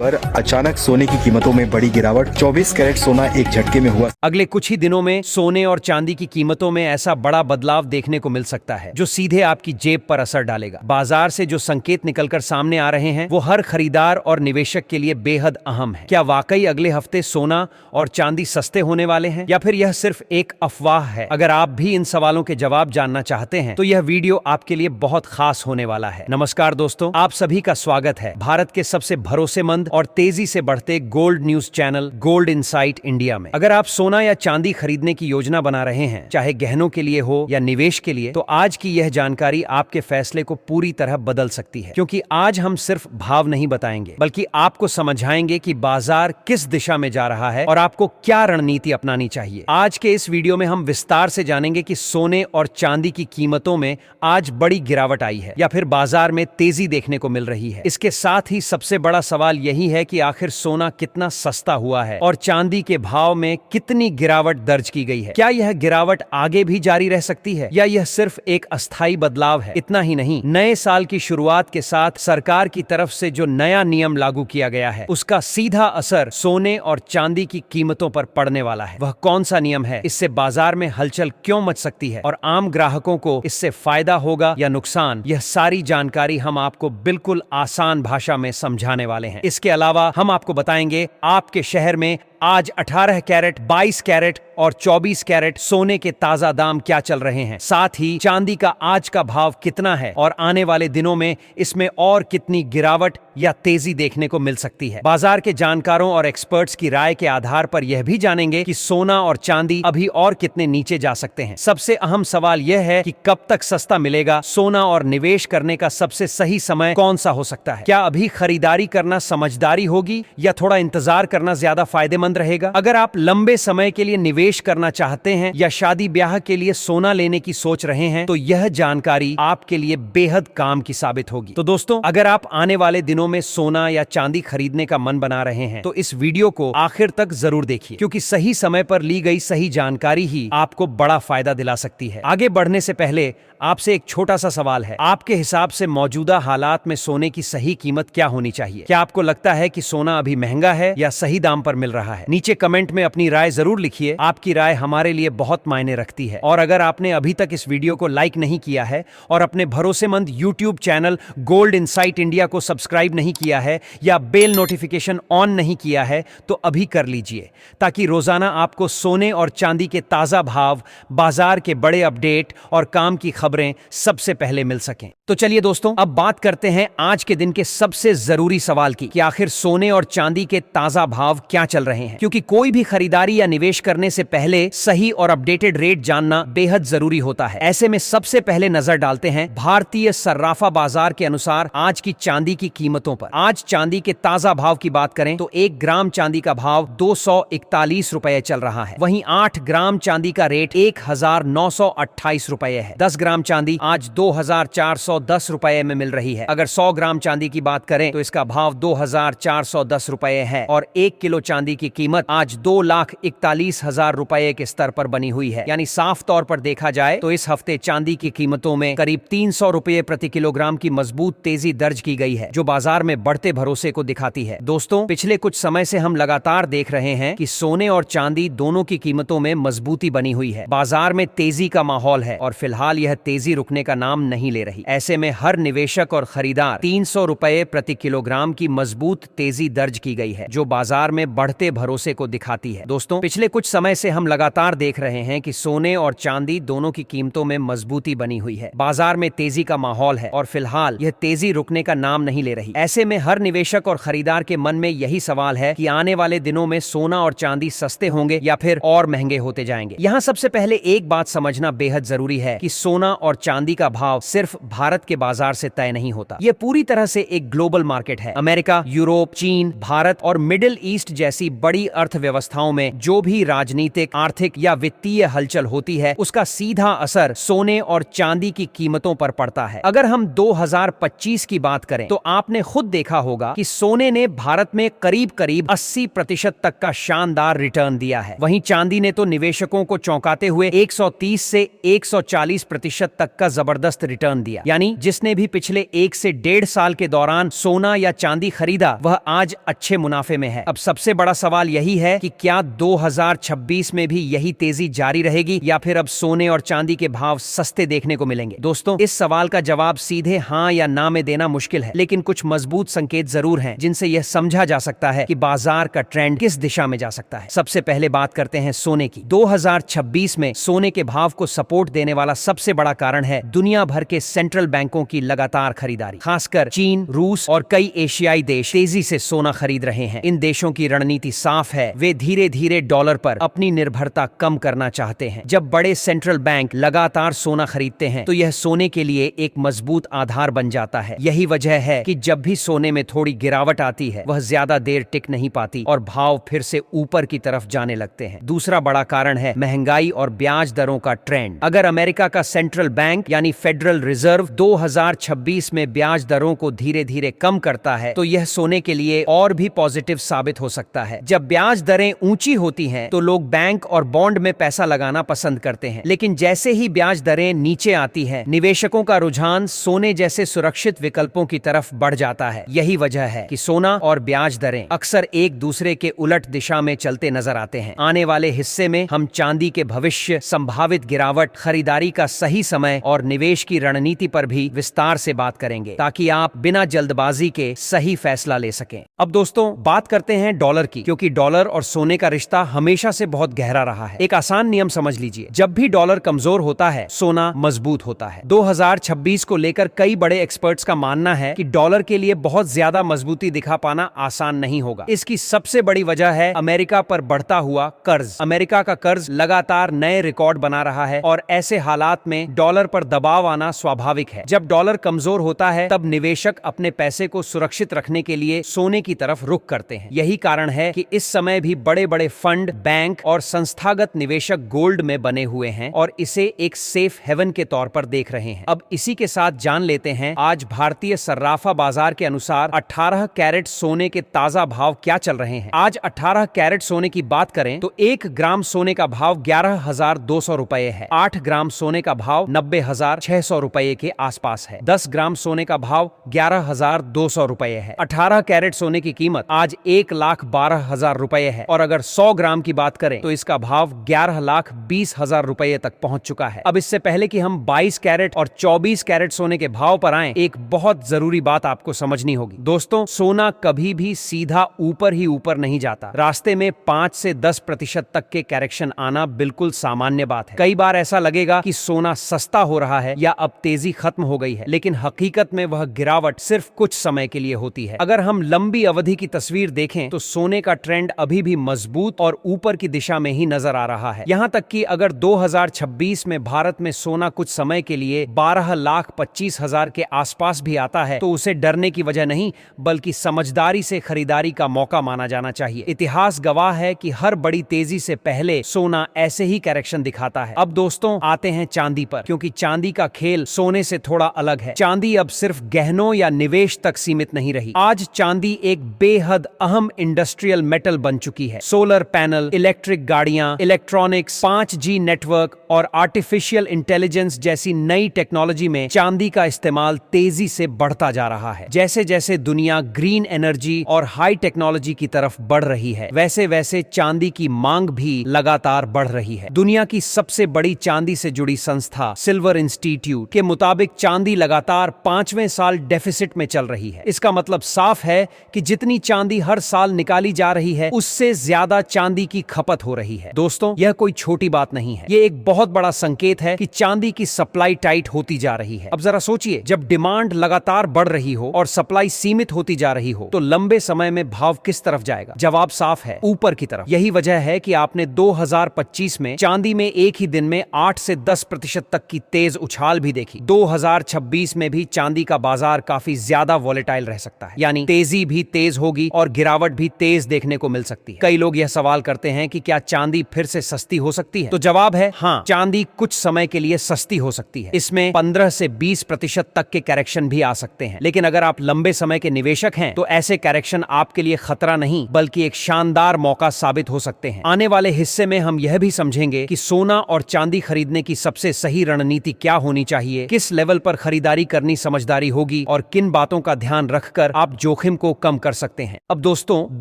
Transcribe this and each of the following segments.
पर अचानक सोने की कीमतों में बड़ी गिरावट। 24 कैरेट सोना एक झटके में हुआ। अगले कुछ ही दिनों में सोने और चांदी की कीमतों में ऐसा बड़ा बदलाव देखने को मिल सकता है जो सीधे आपकी जेब पर असर डालेगा। बाजार से जो संकेत निकलकर सामने आ रहे हैं वो हर खरीदार और निवेशक के लिए बेहद अहम है। क्या वाकई अगले हफ्ते सोना और चांदी सस्ते होने वाले हैं या फिर यह सिर्फ एक अफवाह है? अगर आप भी इन सवालों के जवाब जानना चाहते हैं तो यह वीडियो आपके लिए बहुत खास होने वाला है। नमस्कार दोस्तों, आप सभी का स्वागत है भारत के सबसे भरोसेमंद और तेजी से बढ़ते gold news channel gold insight India में। अगर आप सोना या चांदी खरीदने की योजना बना रहे हैं, चाहे गहनों के लिए हो या निवेश के लिए, तो आज की यह जानकारी आपके फैसले को पूरी तरह बदल सकती है। क्योंकि आज हम सिर्फ भाव नहीं बताएंगे बल्कि आपको समझाएंगे कि बाजार किस दिशा में जा रहा है और आपको क्या रणनीति अपनानी चाहिए। आज के इस वीडियो में हम विस्तार से जानेंगे कि सोने और चांदी की कीमतों में आज बड़ी गिरावट आई है या फिर बाजार में तेजी देखने को मिल रही है। इसके साथ ही सबसे बड़ा सवाल यही है कि आखिर सोना कितना सस्ता हुआ है और चांदी के भाव में कितनी गिरावट दर्ज की गई है। क्या यह गिरावट आगे भी जारी रह सकती है या यह सिर्फ एक अस्थायी बदलाव है? इतना ही नहीं, नए साल की शुरुआत के साथ सरकार की तरफ से जो नया नियम लागू किया गया है उसका सीधा असर सोने और चांदी की कीमतों पर पड़ने वाला है। वह कौन सा नियम है? इससे बाजार में हलचल क्यों मच सकती है और आम ग्राहकों को इससे फायदा होगा या नुकसान? यह सारी जानकारी हम आपको बिल्कुल आसान भाषा में समझाने वाले हैं। इसके अलावा हम आपको बताएंगे आपके शहर में आज 18 कैरेट, 22 कैरेट और 24 कैरेट सोने के ताजा दाम क्या चल रहे हैं। साथ ही चांदी का आज का भाव कितना है और आने वाले दिनों में इसमें और कितनी गिरावट या तेजी देखने को मिल सकती है। बाजार के जानकारों और एक्सपर्ट्स की राय के आधार पर यह भी जानेंगे कि सोना और चांदी अभी और कितने नीचे जा सकते हैं। सबसे अहम सवाल यह है कि कब तक सस्ता मिलेगा सोना और निवेश करने का सबसे सही समय कौन सा हो सकता है। क्या अभी खरीदारी करना समझदारी होगी या थोड़ा इंतजार करना ज्यादा फायदेमंद रहेगा? अगर आप लंबे समय के लिए निवेश करना चाहते हैं या शादी ब्याह के लिए सोना लेने की सोच रहे हैं तो यह जानकारी आपके लिए बेहद काम की साबित होगी। तो दोस्तों, अगर आप आने वाले दिनों में सोना या चांदी खरीदने का मन बना रहे हैं तो इस वीडियो को आखिर तक जरूर देखिए, क्योंकि सही समय पर ली गई सही जानकारी ही आपको बड़ा फायदा दिला सकती है। आगे बढ़ने से पहले आपसे एक छोटा सा सवाल है। आपके हिसाब से मौजूदा हालात में सोने की सही कीमत क्या होनी चाहिए? क्या आपको लगता है कि सोना अभी महंगा है या सही दाम पर मिल रहा है? नीचे कमेंट में अपनी राय जरूर लिखिए। आपकी राय हमारे लिए बहुत मायने रखती है। और अगर आपने अभी तक इस वीडियो को लाइक नहीं किया है और अपने भरोसेमंद YouTube channel gold insight India को सब्सक्राइब नहीं किया है या बेल नोटिफिकेशन ऑन नहीं किया है तो अभी कर लीजिए, ताकि रोजाना आपको सोने और चांदी के ताजा भाव, बाजार के बड़े अपडेट और काम की खबरें सबसे पहले मिल सकें। तो चलिए दोस्तों, अब बात करते हैं आज के दिन के सबसे जरूरी सवाल की कि आखिर सोने और चांदी के ताजा भाव क्या चल रहे हैं। क्योंकि कोई भी खरीदारी या निवेश करने से पहले सही और अपडेटेड रेट जानना बेहद जरूरी होता है। ऐसे में सबसे पहले नजर डालते हैं भारतीय सर्राफा बाजार के अनुसार आज की चांदी की कीमतों पर। आज चांदी के ताजा भाव की बात करें तो 1 ग्राम चांदी का भाव 241 रुपए चल रहा है। वहीं 8 ग्राम चांदी का रेट 1928 रुपए है। 10 ग्राम चांदी आज 2410 रुपए में मिल रही है। अगर 100 ग्राम चांदी की बात करें तो इसका भाव 2410 रुपए है और 1 किलो चांदी की कीमत आज 2,41,000 रुपए के स्तर पर बनी हुई है। यानी साफ तौर पर देखा जाए तो इस हफ्ते चांदी की कीमतों में करीब 300 रुपए प्रति किलोग्राम की मजबूत तेजी दर्ज की गई है, जो बाजार में बढ़ते भरोसे को दिखाती है। दोस्तों, पिछले कुछ समय से हम लगातार देख रहे हैं कि सोने और चांदी दोनों की कीमतों में मजबूती बनी हुई है। बाजार में तेजी का माहौल है और फिलहाल यह तेजी रुकने का नाम नहीं ले रही। ऐसे में हर निवेशक और खरीदार 300 रुपए प्रति किलोग्राम की मजबूत तेजी दर्ज की गई है, जो बाजार में बढ़ते भरोसे को दिखाती है। दोस्तों, पिछले कुछ समय से हम लगातार देख रहे हैं कि सोने और चांदी दोनों की कीमतों में मजबूती बनी हुई है। बाजार में तेजी का माहौल है और फिलहाल यह तेजी रुकने का नाम नहीं ले रही। ऐसे में हर निवेशक और खरीदार के मन में यही सवाल है कि आने वाले दिनों में सोना और चांदी सस्ते होंगे या फिर और महंगे होते जाएंगे। यहाँ सबसे पहले एक बात समझना बेहद जरूरी है कि सोना और चांदी का भाव सिर्फ भारत के बाजार से तय नहीं होता। यह पूरी तरह से एक ग्लोबल मार्केट है। अमेरिका, यूरोप, चीन, भारत और मिडिल ईस्ट जैसी बड़ी बड़ी अर्थव्यवस्थाओं में जो भी राजनीतिक, आर्थिक या वित्तीय हलचल होती है उसका सीधा असर सोने और चांदी की कीमतों पर पड़ता है। अगर हम 2025 की बात करें तो आपने खुद देखा होगा कि सोने ने भारत में करीब करीब 80% तक का शानदार रिटर्न दिया है। वहीं चांदी ने तो निवेशकों को चौंकाते हुए 130 से 140% तक का जबरदस्त रिटर्न दिया। यानी जिसने भी पिछले 1 से 1.5 साल के दौरान सोना या चांदी खरीदा वह आज अच्छे मुनाफे में है। अब सबसे बड़ा सवाल यही है कि क्या 2026 में भी यही तेजी जारी रहेगी या फिर अब सोने और चांदी के भाव सस्ते देखने को मिलेंगे? दोस्तों, इस सवाल का जवाब सीधे हाँ या ना में देना मुश्किल है, लेकिन कुछ मजबूत संकेत जरूर हैं जिनसे यह समझा जा सकता है कि बाजार का ट्रेंड किस दिशा में जा सकता है। सबसे पहले बात करते हैं सोने की। 2026 में सोने के भाव को सपोर्ट देने वाला सबसे बड़ा कारण है दुनिया भर के सेंट्रल बैंकों की लगातार खरीदारी। खासकर चीन, रूस और कई एशियाई देश तेजी से सोना खरीद रहे हैं। इन देशों की रणनीति साफ है, वे धीरे धीरे डॉलर पर अपनी निर्भरता कम करना चाहते हैं। जब बड़े सेंट्रल बैंक लगातार सोना खरीदते हैं तो यह सोने के लिए एक मजबूत आधार बन जाता है। यही वजह है कि जब भी सोने में थोड़ी गिरावट आती है वह ज्यादा देर टिक नहीं पाती और भाव फिर से ऊपर की तरफ जाने लगते हैं। दूसरा बड़ा कारण है महंगाई और ब्याज दरों का ट्रेंड। अगर अमेरिका का सेंट्रल बैंक यानी फेडरल रिजर्व 2026 में ब्याज दरों को धीरे धीरे कम करता है तो यह सोने के लिए और भी पॉजिटिव साबित हो सकता है। जब ब्याज दरें ऊंची होती हैं तो लोग बैंक और बॉन्ड में पैसा लगाना पसंद करते हैं, लेकिन जैसे ही ब्याज दरें नीचे आती है निवेशकों का रुझान सोने जैसे सुरक्षित विकल्पों की तरफ बढ़ जाता है। यही वजह है कि सोना और ब्याज दरें अक्सर एक दूसरे के उलट दिशा में चलते नजर आते हैं। आने वाले हिस्से में हम चांदी के भविष्य, संभावित गिरावट, खरीदारी का सही समय और निवेश की रणनीति पर भी विस्तार से बात करेंगे ताकि आप बिना जल्दबाजी के सही फैसला ले सकें। अब दोस्तों बात करते हैं डॉलर की, क्योंकि डॉलर और सोने का रिश्ता हमेशा से बहुत गहरा रहा है। एक आसान नियम समझ लीजिए, जब भी डॉलर कमजोर होता है सोना मजबूत होता है। 2026 को लेकर कई बड़े एक्सपर्ट्स का मानना है कि डॉलर के लिए बहुत ज्यादा मजबूती दिखा पाना आसान नहीं होगा। इसकी सबसे बड़ी वजह है अमेरिका पर बढ़ता हुआ कर्ज। अमेरिका का कर्ज लगातार नए रिकॉर्ड बना रहा है और ऐसे हालात में डॉलर पर दबाव आना स्वाभाविक है। जब डॉलर कमजोर होता है तब निवेशक अपने पैसे को सुरक्षित रखने के लिए सोने की तरफ रुख करते हैं। यही कारण है कि इस समय भी बड़े बड़े फंड, बैंक और संस्थागत निवेशक गोल्ड में बने हुए हैं और इसे एक सेफ हेवन के तौर पर देख रहे हैं। अब इसी के साथ जान लेते हैं आज भारतीय सर्राफा बाजार के अनुसार 18 कैरेट सोने के ताजा भाव क्या चल रहे हैं। आज 18 कैरेट सोने की बात करें तो 1 ग्राम सोने का भाव 11,200 रुपए है। 8 ग्राम सोने का भाव 90,600 रुपए के आसपास है। 10 ग्राम सोने का भाव 11,200 रुपए है। 18 कैरेट सोने की कीमत आज 1,12,000 रुपए है और अगर 100 ग्राम की बात करें तो इसका भाव 11,20,000 रुपए तक पहुंच चुका है। अब इससे पहले कि हम 22 कैरेट और 24 कैरेट सोने के भाव पर आएं, एक बहुत जरूरी बात आपको समझनी होगी। दोस्तों, सोना कभी भी सीधा ऊपर ही ऊपर नहीं जाता। रास्ते में 5 से 10% तक के करेक्शन आना बिल्कुल सामान्य बात है। कई बार ऐसा लगेगा कि सोना सस्ता हो रहा है या अब तेजी खत्म हो गई है, लेकिन हकीकत में वह गिरावट सिर्फ कुछ समय के लिए होती है। अगर हम लंबी अवधि की तस्वीर देखें तो सोने का ट्रेंड अभी भी मजबूत और ऊपर की दिशा में ही नजर आ रहा है। यहाँ तक कि अगर 2026 में भारत में सोना कुछ समय के लिए 12,25,000 के आसपास भी आता है तो उसे डरने की वजह नहीं बल्कि समझदारी से खरीदारी का मौका माना जाना चाहिए। इतिहास गवाह है कि हर बड़ी तेजी से पहले सोना ऐसे ही करेक्शन दिखाता है। अब दोस्तों आते हैं चांदी पर, क्योंकि चांदी का खेल सोने से थोड़ा अलग है। चांदी अब सिर्फ गहनों या निवेश तक सीमित नहीं रही। आज चांदी एक बेहद अहम इंडस्ट्रियल मेटल बन चुकी है। सोलर पैनल, इलेक्ट्रिक गाड़ियां, इलेक्ट्रॉनिक्स, 5G नेटवर्क और आर्टिफिशियल इंटेलिजेंस जैसी नई टेक्नोलॉजी में चांदी का इस्तेमाल तेजी से बढ़ता जा रहा है। जैसे जैसे दुनिया ग्रीन एनर्जी और हाई टेक्नोलॉजी की तरफ बढ़ रही है वैसे वैसे चांदी की मांग भी लगातार बढ़ रही है। दुनिया की सबसे बड़ी चांदी से जुड़ी संस्था सिल्वर इंस्टीट्यूट के मुताबिक चांदी लगातार 5वें साल डेफिसिट में चल रही है। इसका मतलब साफ है कि जितनी चांदी हर साल निकाली जा रही है उससे ज्यादा चांदी की खपत हो रही है। दोस्तों, यह कोई छोटी बात नहीं है, ये एक बहुत बड़ा संकेत है कि चांदी की सप्लाई टाइट होती जा रही है। अब जरा सोचिए, जब डिमांड लगातार बढ़ रही हो और सप्लाई सीमित होती जा रही हो तो लंबे समय में भाव किस तरफ जाएगा? जवाब साफ है, ऊपर की तरफ। यही वजह है कि आपने 2025 में चांदी में एक ही दिन में 8 से 10% तक की तेज उछाल भी देखी। 2026 में भी चांदी का बाजार काफी ज्यादा वॉलेटाइल रह सकता है, यानी तेजी भी तेज होगी और गिरावट भी तेज देखने को को मिल सकती है। कई लोग यह सवाल करते हैं कि क्या चांदी फिर से सस्ती हो सकती है? तो जवाब है हाँ, चांदी कुछ समय के लिए सस्ती हो सकती है। इसमें 15 से 20% तक के करेक्शन भी आ सकते हैं, लेकिन अगर आप लंबे समय के निवेशक हैं तो ऐसे करेक्शन आपके लिए खतरा नहीं बल्कि एक शानदार मौका साबित हो सकते हैं। आने वाले हिस्से में हम यह भी समझेंगे कि सोना और चांदी खरीदने की सबसे सही रणनीति क्या होनी चाहिए, किस लेवल पर खरीदारी करनी समझदारी होगी और किन बातों का ध्यान रखकर आप जोखिम को कम कर सकते हैं। अब दोस्तों,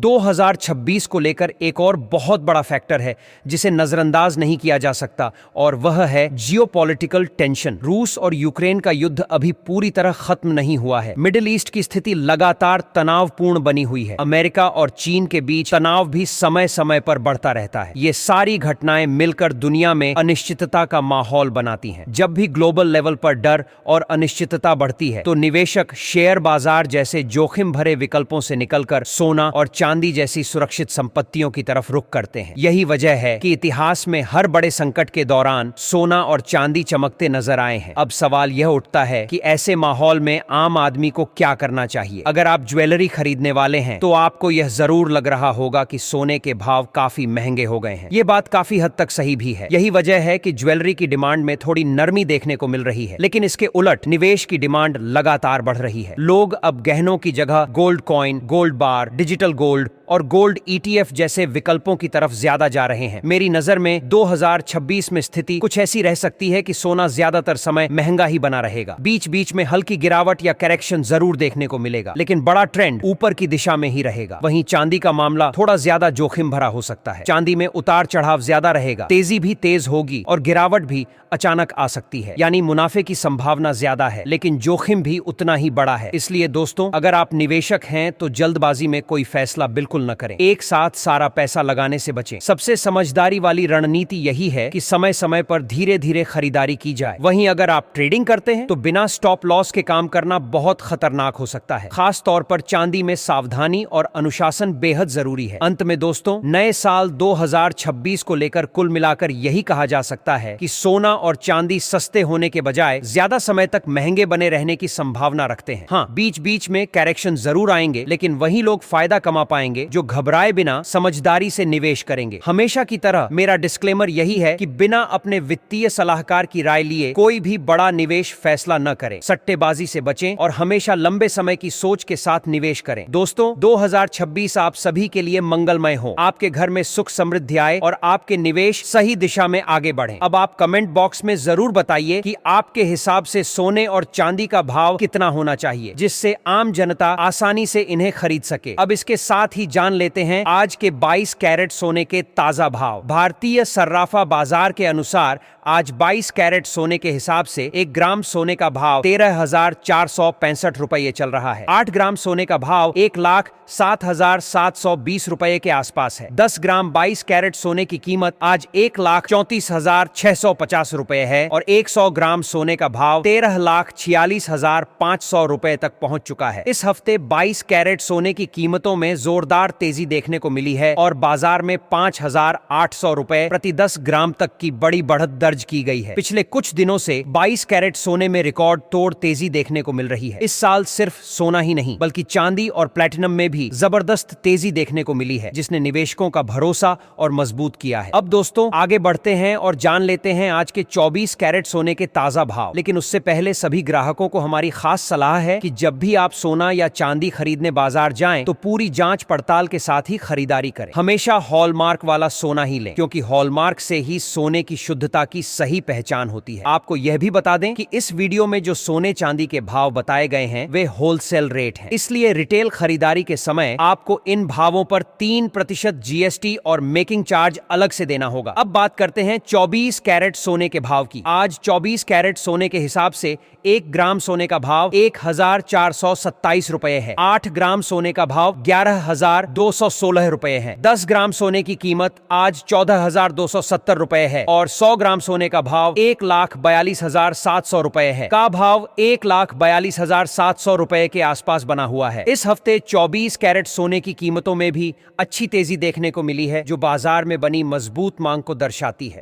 2026 को लेकर एक और बहुत बड़ा फैक्टर है जिसे नजरअंदाज नहीं किया जा सकता, और वह है जियोपॉलिटिकल टेंशन। रूस और यूक्रेन का युद्ध अभी पूरी तरह खत्म नहीं हुआ है। मिडिल ईस्ट की स्थिति लगातार तनावपूर्ण बनी हुई है। अमेरिका और चीन के बीच तनाव भी समय समय पर बढ़ता रहता है। ये सारी घटनाएं मिलकर दुनिया में अनिश्चितता का माहौल बनाती हैं। जब भी ग्लोबल लेवल पर डर और अनिश्चितता बढ़ती है तो निवेशक शेयर बाजार जैसे जोखिम भरे विकल्पों से निकलकर सोना और चांदी जैसी सुरक्षित संपत्तियों की तरफ रुख करते हैं। यही वजह है कि इतिहास में हर बड़े संकट के दौरान सोना और चांदी चमकते नजर आए हैं। अब सवाल यह उठता है कि ऐसे माहौल में आम आदमी को क्या करना चाहिए। अगर आप ज्वेलरी खरीदने वाले हैं तो आपको यह जरूर लग रहा होगा कि सोने के भाव काफी महंगे हो गए हैं। ये बात काफी हद तक सही भी है। यही वजह है कि ज्वेलरी की डिमांड में थोड़ी नरमी देखने को मिल रही है, लेकिन इसके उलट निवेश की डिमांड लगातार बढ़ रही है। लोग अब गहनों की जगह गोल्ड कॉइन, गोल्ड बार, डिजिटल गोल्ड और गोल्ड ETF जैसे विकल्पों की तरफ ज्यादा जा रहे हैं। मेरी नजर में 2026 में स्थिति कुछ ऐसी रह सकती है कि सोना ज्यादातर समय महंगा ही बना रहेगा। बीच बीच में हल्की गिरावट या करेक्शन जरूर देखने को मिलेगा, लेकिन बड़ा ट्रेंड ऊपर की दिशा में ही रहेगा। वहीं चांदी का मामला थोड़ा ज्यादा जोखिम भरा हो सकता है। चांदी में उतार चढ़ाव ज्यादा रहेगा, तेजी भी तेज होगी और गिरावट भी अचानक आ सकती है। यानी मुनाफे की संभावना ज्यादा है, लेकिन जोखिम भी उतना ही बड़ा है। इसलिए दोस्तों, अगर आप निवेशक हैं तो जल्दबाजी में कोई फैसला बिल्कुल न करें। एक साथ सारा पैसा लगाने से बचें। सबसे समझदारी वाली रणनीति यही है कि समय समय पर धीरे धीरे खरीदारी की जाए। वहीं अगर आप ट्रेडिंग करते हैं तो बिना स्टॉप लॉस के काम करना बहुत खतरनाक हो सकता है। खास तौर पर चांदी में सावधानी और अनुशासन बेहद जरूरी है। अंत में दोस्तों, नए साल 2026 को लेकर कुल मिलाकर यही कहा जा सकता है कि सोना और चांदी सस्ते होने के बजाय ज्यादा समय तक महंगे बने रहने की संभावना रखते हैं। हाँ, बीच बीच में करेक्शन जरूर आएंगे, लेकिन वही लोग फायदा कमा पाएंगे जो घबराए बिना समझदारी से निवेश करेंगे। हमेशा की तरह मेरा डिस्क्लेमर यही है कि बिना अपने वित्तीय सलाहकार की राय लिए कोई भी बड़ा निवेश फैसला न करें। सट्टेबाजी से बचें और हमेशा लंबे समय की सोच के साथ निवेश करें। दोस्तों, 2026 आप सभी के लिए मंगलमय हो। आपके घर में सुख समृद्धि आए और आपके निवेश सही दिशा में आगे बढ़े। अब आप कमेंट बॉक्स में जरूर बताइए कि आपके हिसाब से सोने और चांदी का भाव कितना होना चाहिए, जिससे आम जनता आसानी से इन्हें खरीद सके। अब इसके साथ ही जान लेते हैं आज के 22 कैरेट सोने के ताजा भाव। भारतीय सर्राफा बाजार के अनुसार आज 22 कैरेट सोने के हिसाब से 1 ग्राम सोने का भाव 13,465 रुपये चल रहा है। 8 ग्राम सोने का भाव 1,07,720 रुपये के आसपास है। 10 ग्राम 22 कैरेट सोने की कीमत आज 1,34,650 रुपये है और 100 ग्राम सोने का भाव 13,46,500 रुपये तक पहुंच चुका है। इस हफ्ते 22 कैरेट सोने की कीमतों में जोरदार तेजी देखने को मिली है और बाजार में 5,800 रुपए प्रति 10 ग्राम तक की बड़ी बढ़त दर्ज की गई है। पिछले कुछ दिनों से 22 कैरेट सोने में रिकॉर्ड तोड़ तेजी देखने को मिल रही है। इस साल सिर्फ सोना ही नहीं बल्कि चांदी और प्लेटिनम में भी जबरदस्त तेजी देखने को मिली है, जिसने निवेशकों का भरोसा और मजबूत किया है। अब दोस्तों, आगे बढ़ते हैं और जान लेते हैं आज के 24 कैरेट सोने के ताजा भाव। लेकिन उससे पहले सभी ग्राहकों को हमारी खास सलाह है कि जब भी आप सोना या चांदी खरीदने बाजार जाएं तो पूरी जांच पड़ताल के साथ ही खरीदारी करें। हमेशा हॉलमार्क वाला सोना ही लें, क्योंकि हॉलमार्क से ही सोने की शुद्धता की सही पहचान होती है। आपको यह भी बता दें कि इस वीडियो में जो सोने चांदी के भाव बताए गए हैं वे होलसेल रेट हैं, इसलिए रिटेल खरीदारी के समय आपको इन भावों पर 3% GST और मेकिंग चार्ज अलग से देना होगा। अब बात करते हैं 24 कैरेट सोने के भाव की। आज 24 कैरेट सोने के हिसाब से 1 ग्राम सोने का भाव 1,427 रुपए है। 8 ग्राम सोने का भाव 11,216 रुपए है। 10 ग्राम सोने की कीमत आज 14,270 रुपए है और 100 ग्राम सोने का भाव 1,42,700 रुपए है। का भाव 1,42,700 रुपए के आसपास बना हुआ है। इस हफ्ते 24 कैरेट सोने की कीमतों में भी अच्छी तेजी देखने को मिली है, जो बाजार में बनी मजबूत मांग को दर्शाती है।